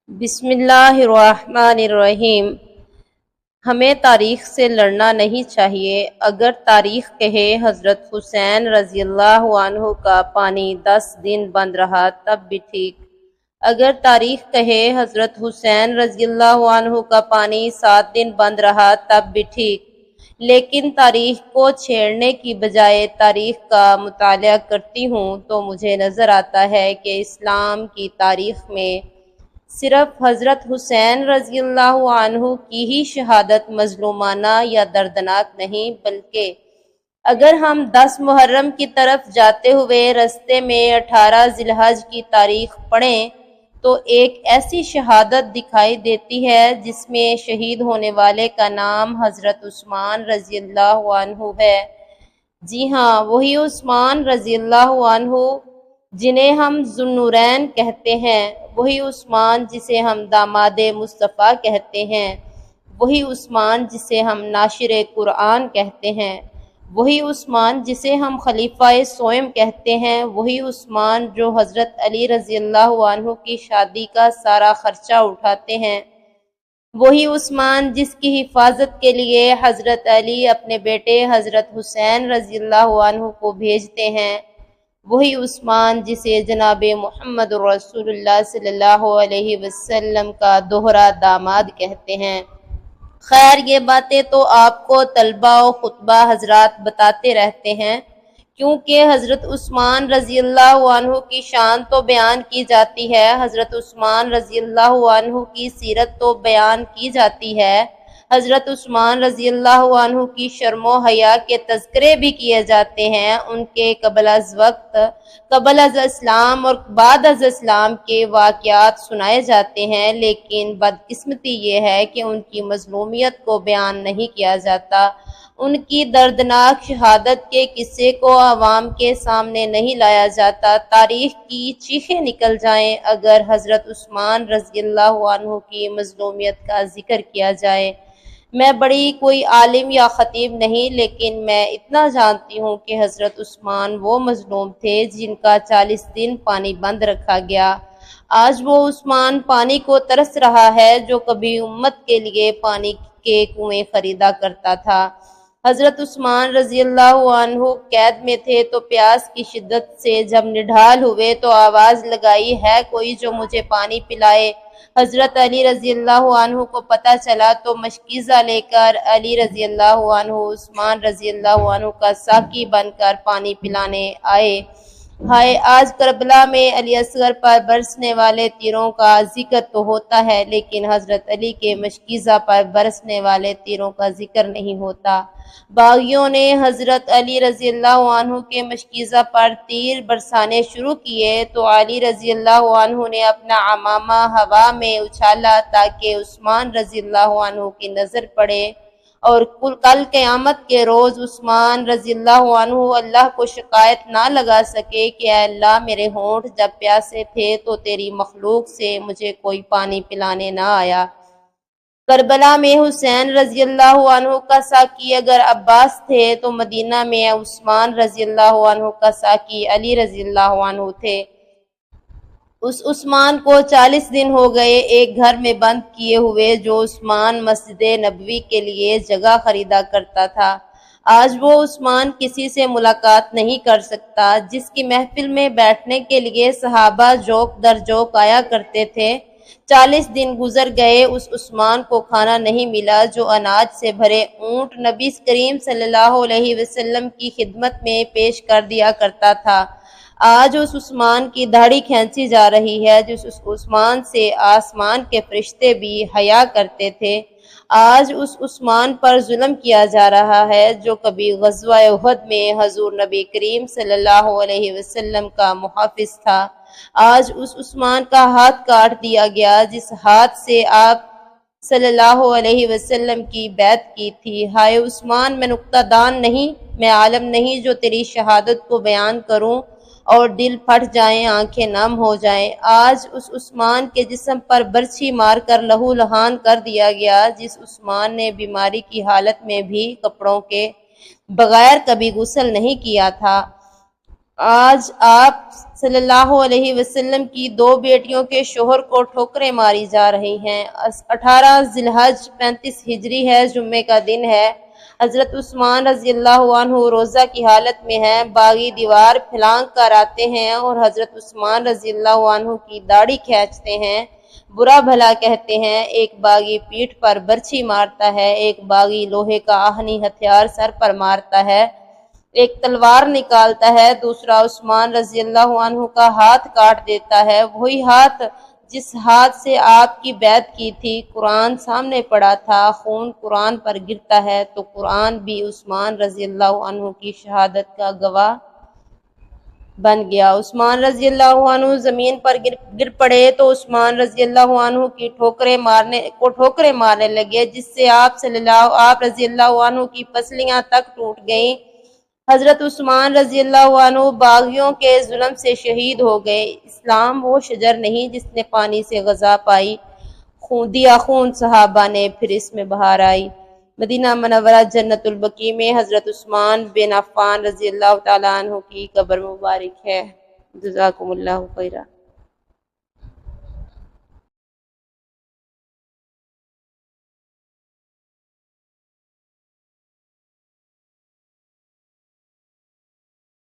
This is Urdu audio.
بسم اللہ الرحمن الرحیم۔ ہمیں تاریخ سے لڑنا نہیں چاہیے۔ اگر تاریخ کہے حضرت حسین رضی اللہ عنہ کا پانی 10 دن بند رہا تب بھی ٹھیک۔ اگر تاریخ کہے حضرت حسین رضی اللہ عنہ کا پانی 7 دن بند رہا تب بھی ٹھیک۔ لیکن تاریخ کو چھیڑنے کی بجائے تاریخ کا مطالعہ کرتی ہوں تو مجھے نظر آتا ہے کہ اسلام کی تاریخ میں صرف حضرت حسین رضی اللہ عنہ کی ہی شہادت مظلومانہ یا دردناک نہیں، بلکہ اگر ہم 10 محرم کی طرف جاتے ہوئے رستے میں 18 ذی الحجہ کی تاریخ پڑھیں تو ایک ایسی شہادت دکھائی دیتی ہے جس میں شہید ہونے والے کا نام حضرت عثمان رضی اللہ عنہ ہے۔ جی ہاں، وہی عثمان رضی اللہ عنہ جنہیں ہم ذو النورین کہتے ہیں، وہی عثمان جسے ہم داماد مصطفیٰ کہتے ہیں، وہی عثمان جسے ہم ناشر قرآن کہتے ہیں، وہی عثمان جسے ہم خلیفہ سوم کہتے ہیں، وہی عثمان جو حضرت علی رضی اللہ عنہ کی شادی کا سارا خرچہ اٹھاتے ہیں، وہی عثمان جس کی حفاظت کے لیے حضرت علی اپنے بیٹے حضرت حسین رضی اللہ عنہ کو بھیجتے ہیں، وہی عثمان جسے جناب محمد رسول اللہ صلی اللہ علیہ وسلم کا دوہرا داماد کہتے ہیں۔ خیر، یہ باتیں تو آپ کو طلبہ و خطبہ حضرات بتاتے رہتے ہیں، کیونکہ حضرت عثمان رضی اللہ عنہ کی شان تو بیان کی جاتی ہے، حضرت عثمان رضی اللہ عنہ کی سیرت تو بیان کی جاتی ہے، حضرت عثمان رضی اللہ عنہ کی شرم و حیا کے تذکرے بھی کیے جاتے ہیں، ان کے قبل از وقت، قبل از اسلام اور بعد از اسلام کے واقعات سنائے جاتے ہیں، لیکن بدقسمتی یہ ہے کہ ان کی مظلومیت کو بیان نہیں کیا جاتا، ان کی دردناک شہادت کے قصے کو عوام کے سامنے نہیں لایا جاتا۔ تاریخ کی چیخیں نکل جائیں اگر حضرت عثمان رضی اللہ عنہ کی مظلومیت کا ذکر کیا جائے۔ میں بڑی کوئی عالم یا خطیب نہیں، لیکن میں اتنا جانتی ہوں کہ حضرت عثمان وہ مظلوم تھے جن کا 40 دن پانی بند رکھا گیا۔ آج وہ عثمان پانی کو ترس رہا ہے جو کبھی امت کے لیے پانی کے کنویں خریدا کرتا تھا۔ حضرت عثمان رضی اللہ عنہ قید میں تھے تو پیاس کی شدت سے جب نڈھال ہوئے تو آواز لگائی، ہے کوئی جو مجھے پانی پلائے؟ حضرت علی رضی اللہ عنہ کو پتہ چلا تو مشکیزہ لے کر علی رضی اللہ عنہ عثمان رضی اللہ عنہ کا ساقی بن کر پانی پلانے آئے۔ ہائے، آج کربلا میں علی اصغر پر برسنے والے تیروں کا ذکر تو ہوتا ہے، لیکن حضرت علی کے مشکیزہ پر برسنے والے تیروں کا ذکر نہیں ہوتا۔ باغیوں نے حضرت علی رضی اللہ عنہ کے مشکیزہ پر تیر برسانے شروع کیے تو علی رضی اللہ عنہ نے اپنا عمامہ ہوا میں اچھالا تاکہ عثمان رضی اللہ عنہ کی نظر پڑے اور کل قیامت کے روز عثمان رضی اللہ عنہ اللہ کو شکایت نہ لگا سکے کہ اے اللہ، میرے ہونٹ جب پیاسے تھے تو تیری مخلوق سے مجھے کوئی پانی پلانے نہ آیا۔ کربلا میں حسین رضی اللہ عنہ کا ساقی اگر عباس تھے تو مدینہ میں عثمان رضی اللہ عنہ کا ساقی علی رضی اللہ عنہ تھے۔ اس عثمان کو 40 دن ہو گئے ایک گھر میں بند کیے ہوئے جو عثمان مسجد نبوی کے لیے جگہ خریدا کرتا تھا۔ آج وہ عثمان کسی سے ملاقات نہیں کر سکتا جس کی محفل میں بیٹھنے کے لیے صحابہ جوک در جوک آیا کرتے تھے۔ 40 دن گزر گئے، اس عثمان کو کھانا نہیں ملا جو اناج سے بھرے اونٹ نبی کریم صلی اللہ علیہ وسلم کی خدمت میں پیش کر دیا کرتا تھا۔ آج اس عثمان کی داڑھی کھینچی جا رہی ہے جس عثمان سے آسمان کے فرشتے بھی حیا کرتے تھے۔ آج اس عثمان پر ظلم کیا جا رہا ہے جو کبھی غزوہ احد میں حضور نبی کریم صلی اللہ علیہ وسلم کا محافظ تھا۔ آج اس عثمان کا ہاتھ کاٹ دیا گیا جس ہاتھ سے آپ صلی اللہ علیہ وسلم کی بیعت کی تھی۔ ہائے عثمان، میں نکتہ دان نہیں، میں عالم نہیں جو تیری شہادت کو بیان کروں اور دل پھٹ جائیں، آنکھیں نم ہو جائیں۔ آج اس عثمان کے جسم پر برچھی مار کر لہو لہان کر دیا گیا جس عثمان نے بیماری کی حالت میں بھی کپڑوں کے بغیر کبھی غسل نہیں کیا تھا۔ آج آپ صلی اللہ علیہ وسلم کی 2 بیٹیوں کے شوہر کو ٹھوکریں ماری جا رہی ہیں۔ 18 ذی الحج 35 ہجری ہے، جمعے کا دن ہے۔ حضرت عثمان رضی اللہ عنہ روزہ کی حالت میں ہیں، باغی دیوار پھلانگ کر آتے ہیں اور حضرت عثمان رضی اللہ عنہ کی داڑھی کھینچتے ہیں، برا بھلا کہتے ہیں۔ ایک باغی پیٹھ پر برچھی مارتا ہے، ایک باغی لوہے کا آہنی ہتھیار سر پر مارتا ہے، ایک تلوار نکالتا ہے، دوسرا عثمان رضی اللہ عنہ کا ہاتھ کاٹ دیتا ہے، وہی ہاتھ جس ہاتھ سے آپ کی بیعت کی تھی۔ قرآن سامنے پڑا تھا، خون قرآن پر گرتا ہے تو قرآن بھی عثمان رضی اللہ عنہ کی شہادت کا گواہ بن گیا۔ عثمان رضی اللہ عنہ زمین پر گر پڑے تو عثمان رضی اللہ عنہ کی ٹھوکریں مارنے لگے، جس سے آپ رضی اللہ عنہ کی پسلیاں تک ٹوٹ گئیں۔ حضرت عثمان رضی اللہ عنہ باغیوں کے ظلم سے شہید ہو گئے۔ اسلام وہ شجر نہیں جس نے پانی سے غذا پائی، دیا خون صحابہ نے پھر اس میں بہار آئی۔ مدینہ منورہ جنت البقیع میں حضرت عثمان بن عفان رضی اللہ تعالیٰ عنہ کی قبر مبارک ہے۔ جزاکم اللہ خیرہ۔